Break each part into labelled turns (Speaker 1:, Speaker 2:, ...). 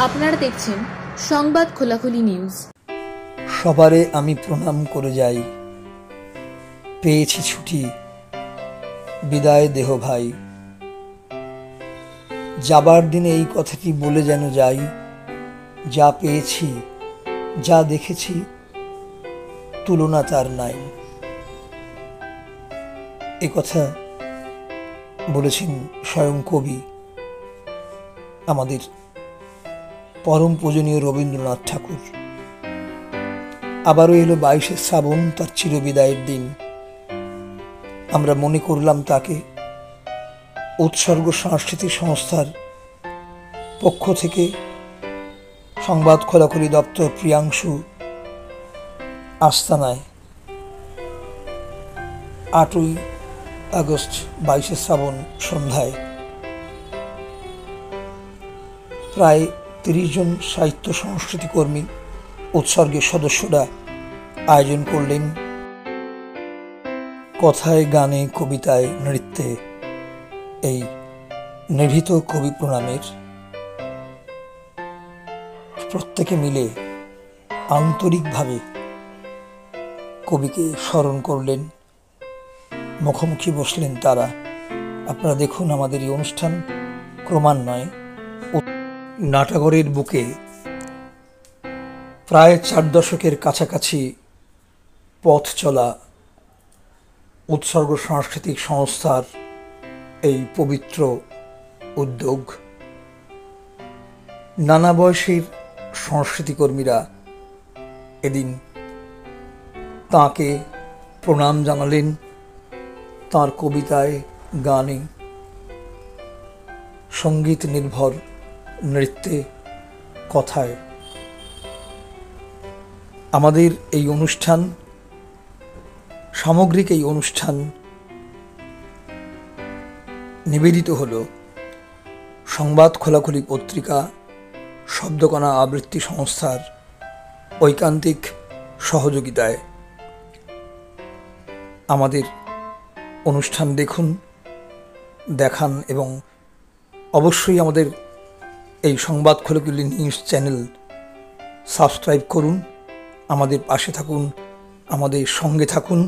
Speaker 1: আপনারা দেখছেন সংবাদ খোলাখুলি নিউজ।
Speaker 2: সবারে আমি প্রণাম করে যাই, পেয়েছি ছুটি, বিদায় দেহ ভাই। যাবার দিনে এই কথাটি বলে যেন যাই, যা পেয়েছি, যা দেখেছি, তুলনা তার নাই। এ কথা বলেছেন স্বয়ং কবি, আমাদের পরম পূজনীয় রবীন্দ্রনাথ ঠাকুর। আবারও এলো 22শে শ্রাবণ, তার চিরবিদায়ের দিন। আমরা মনে করলাম তাকে। উৎসর্গ সাংস্কৃতিক সংস্থার পক্ষ থেকে সংবাদ খোলাখুলি দপ্তর প্রিয়াংশু আস্তানায় 8ই আগস্ট 22শে শ্রাবণ সন্ধ্যায় প্রায় 30 জন সাহিত্য সংস্কৃতি কর্মী, উৎসর্গের সদস্যরা আয়োজন করলেন কথায়, গানে, কবিতায়, নৃত্যে এই নিভৃত কবি প্রণামের। প্রত্যেকে মিলে আন্তরিকভাবে কবিকে স্মরণ করলেন, মুখোমুখি বসলেন তারা। আপনারা দেখুন আমাদের এই অনুষ্ঠান ক্রমান্বয়ে নাটাগড়ের বুকে প্রায় 4 দশকের কাছাকাছি পথ চলা উৎসর্গ সাংস্কৃতিক সংস্থার এই পবিত্র উদ্যোগ। নানা বয়সের সংস্কৃতিকর্মীরা এদিন তাঁকে প্রণাম জানালেন, তাঁর কবিতায়, গানে, সঙ্গীত নির্ভর নৃত্যে, কথায়। আমাদের এই অনুষ্ঠান, সামগ্রিক এই অনুষ্ঠান নিবেদিত হল সংবাদ খোলাখুলি পত্রিকা, শব্দকণা আবৃত্তি সংস্থার ঐকান্তিক সহযোগিতায়। আমাদের অনুষ্ঠান দেখুন, দেখান এবং অবশ্যই আমাদের এই সংবাদ খোলাখুলি নিউজ চ্যানেল সাবস্ক্রাইব করুন, আমাদের পাশে থাকুন, আমাদের সঙ্গে থাকুন।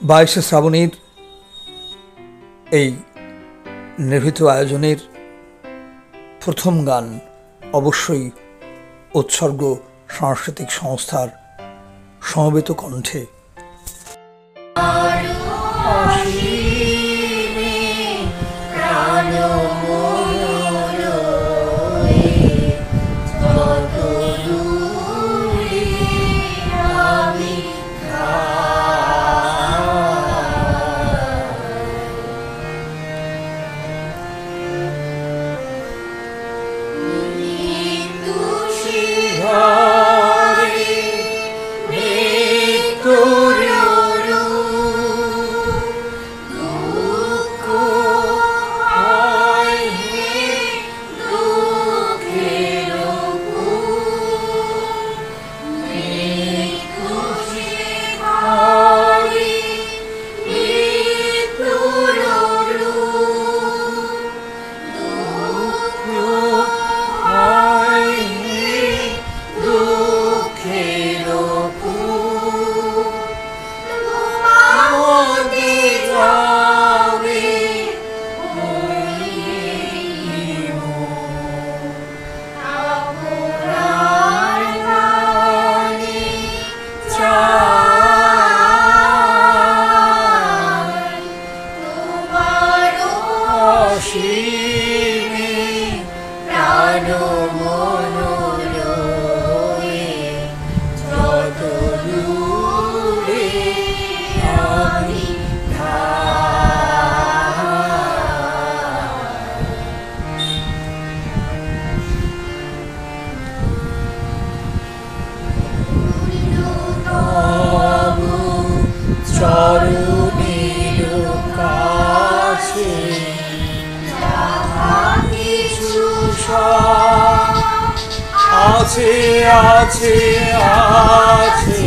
Speaker 2: 22শে শ্রাবণের এই নিভৃত আয়োজনের প্রথম গান অবশ্যই উৎসর্গ সাংস্কৃতিক সংস্থার সমবেত কণ্ঠে। আছে আছে আছে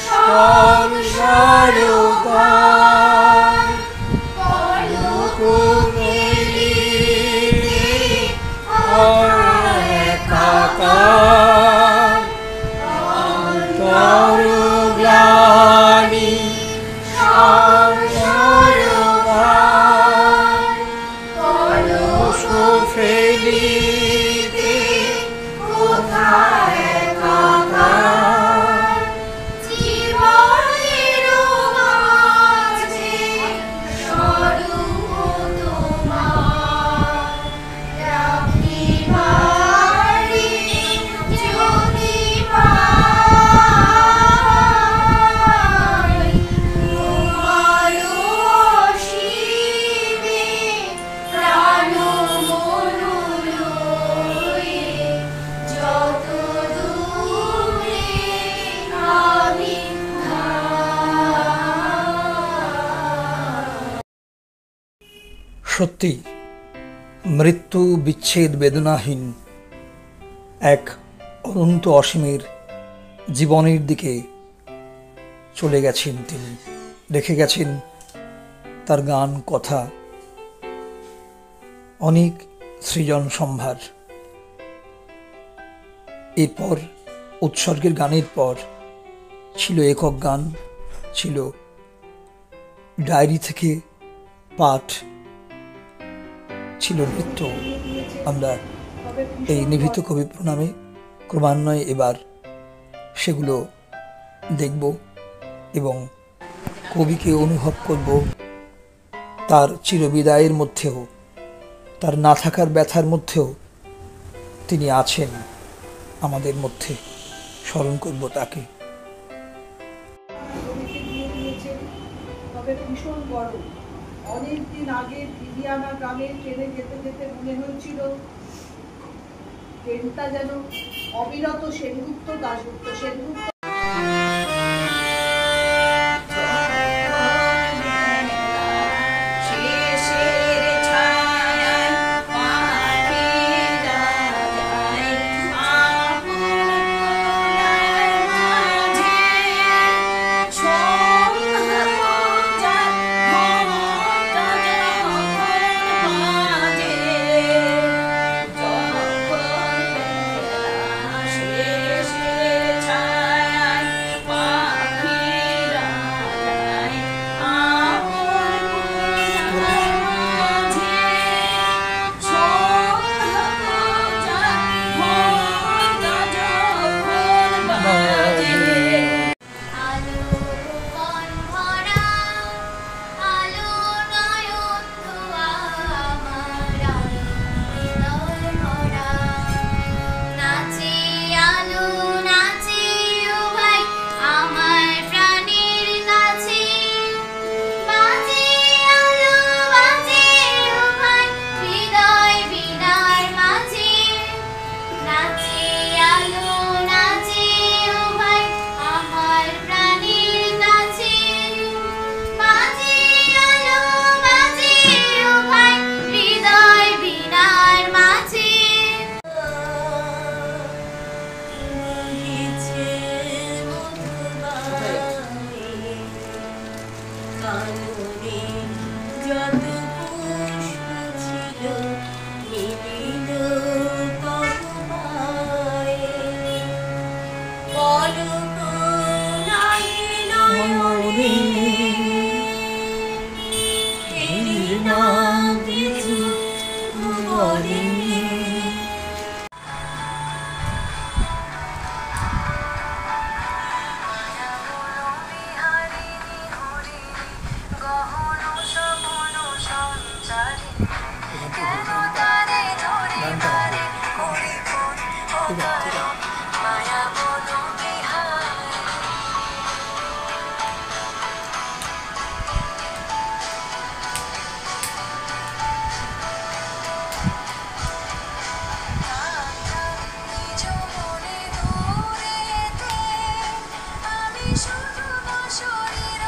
Speaker 2: সংসারদার একাকার অন্তর্গ্লানি সংসারদার কলস ফেলিতে কোথায় একাকার
Speaker 3: জীবনের মাঝে স্বরূপ তোমার রাখিবারি যদি পাই তোমার অসীমে প্রাণ মন লয়ে যত দূরে আমি
Speaker 2: সত্যি মৃত্যু বিচ্ছেদ বেদনাহীন এক অনন্ত অসীমের জীবনের দিকে চলে গেছেন তিনি, রেখে গেছেন তার গান, কথা, অনেক সৃজন সম্ভার। এরপর উৎসর্গের গানের পর ছিল একক গান, ছিল ডায়েরি থেকে পাঠ, ছিল নৃত্য। আমরা এই নিভৃত কবি প্রণামে ক্রমান্বয়ে এবার সেগুলো দেখব এবং কবিকে অনুভব করব তার চিরবিদায়ের মধ্যেও, তার না থাকার ব্যথার মধ্যেও তিনি আছেন আমাদের মধ্যে, স্মরণ করব তাকে।
Speaker 4: তবে ভীষণ গরম। অনেকদিন আগে বিবিয়ানা গ্রামে ট্রেনে যেতে যেতে মনে হয়েছিল ট্রেনটা যেন অবিরত সেনগুপ্ত দাশগুপ্ত সেনগুপ্ত
Speaker 3: শরীর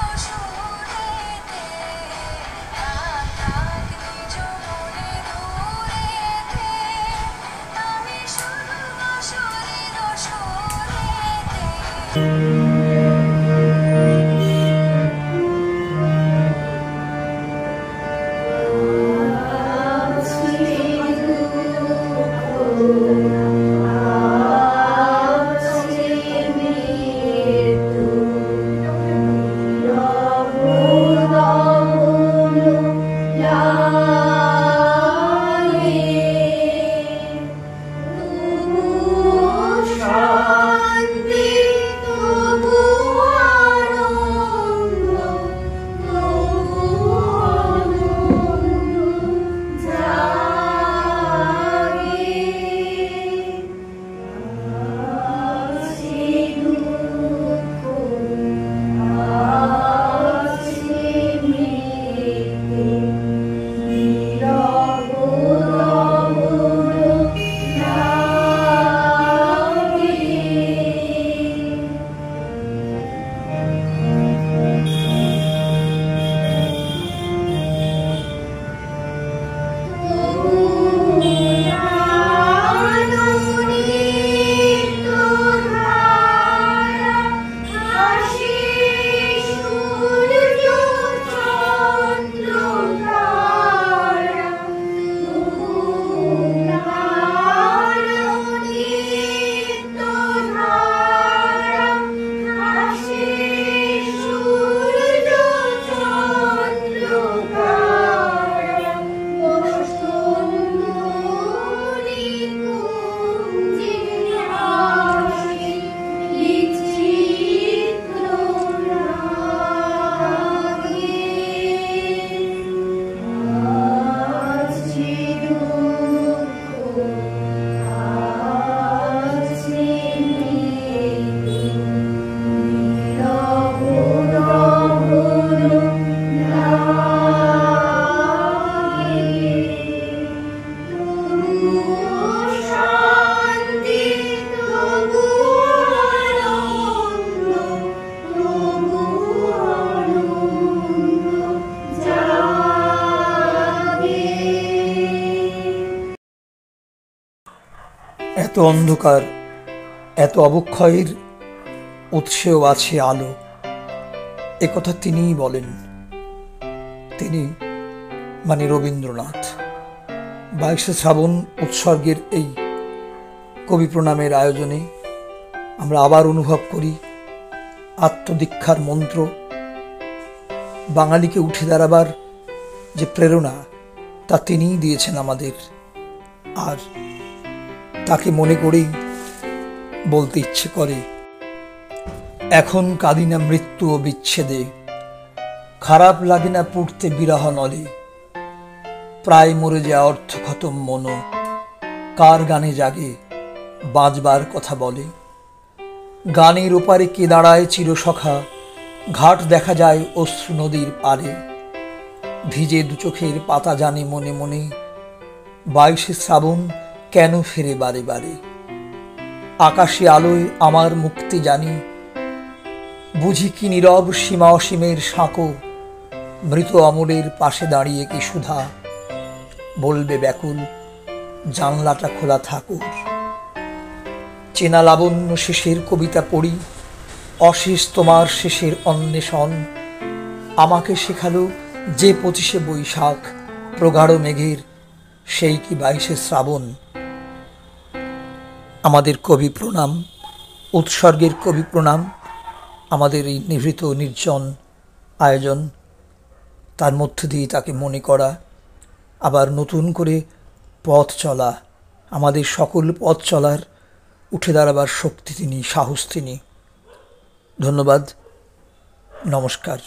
Speaker 2: এত অন্ধকার, এত অবক্ষয়ের উৎসেও আছে আলো, একথা তিনিই বলেন। তিনি মানে রবীন্দ্রনাথ। 22শে শ্রাবণ উৎসর্গের এই কবি প্রণামের আয়োজনে আমরা আবার অনুভব করি আত্মদীক্ষার মন্ত্র, বাঙালিকে উঠে দাঁড়াবার যে প্রেরণা তা তিনিই দিয়েছেন আমাদের। আর তাকে মনে করেই বলতে ইচ্ছে করে, এখন কাঁদি না মৃত্যু ও বিচ্ছেদে, খারাপ লাগে না পুড়তে বিরহ নলে, প্রায় মরে যায় অর্থ খতম মন, কার গানে জাগে বাঁচবার কথা বলে। গানের ওপারে কে দাঁড়ায় চিরসখা, ঘাট দেখা যায় অশ্রু নদীর পারে, ভিজে দু চোখের পাতা জানে মনে মনে, 22শে শ্রাবণ কেন ফেরে বারে বারে। আকাশে আলোয় আমার মুক্তি জানি, বুঝি কি নীরব সীমা অসীমের সাঁকো, মৃত অমরের পাশে দাঁড়িয়ে কি সুধা বলবে ব্যাকুল জানলাটা খোলা থাকুক। চেনা লাবণ্য শেষের কবিতা পড়ি, অশেষ তোমার শেষের অন্বেষণ, আমাকে শেখালো যে 25শে বৈশাখ প্রগাঢ় মেঘের সেই কি 22শে শ্রাবণ। আমাদের কবি প্রণাম, উৎসর্গের কবি প্রণাম, আমাদের এই নিভৃত নির্জন আয়োজন, তার মধ্য দিয়ে তাকে মনে করা, আবার নতুন করে পথ চলা, আমাদের সকল পথ চলার উঠে দাঁড়াবার শক্তি তিনি, সাহস তিনি। ধন্যবাদ, নমস্কার।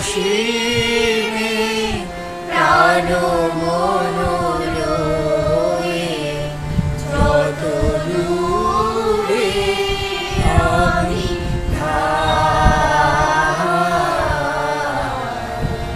Speaker 3: অসীমে প্রাণ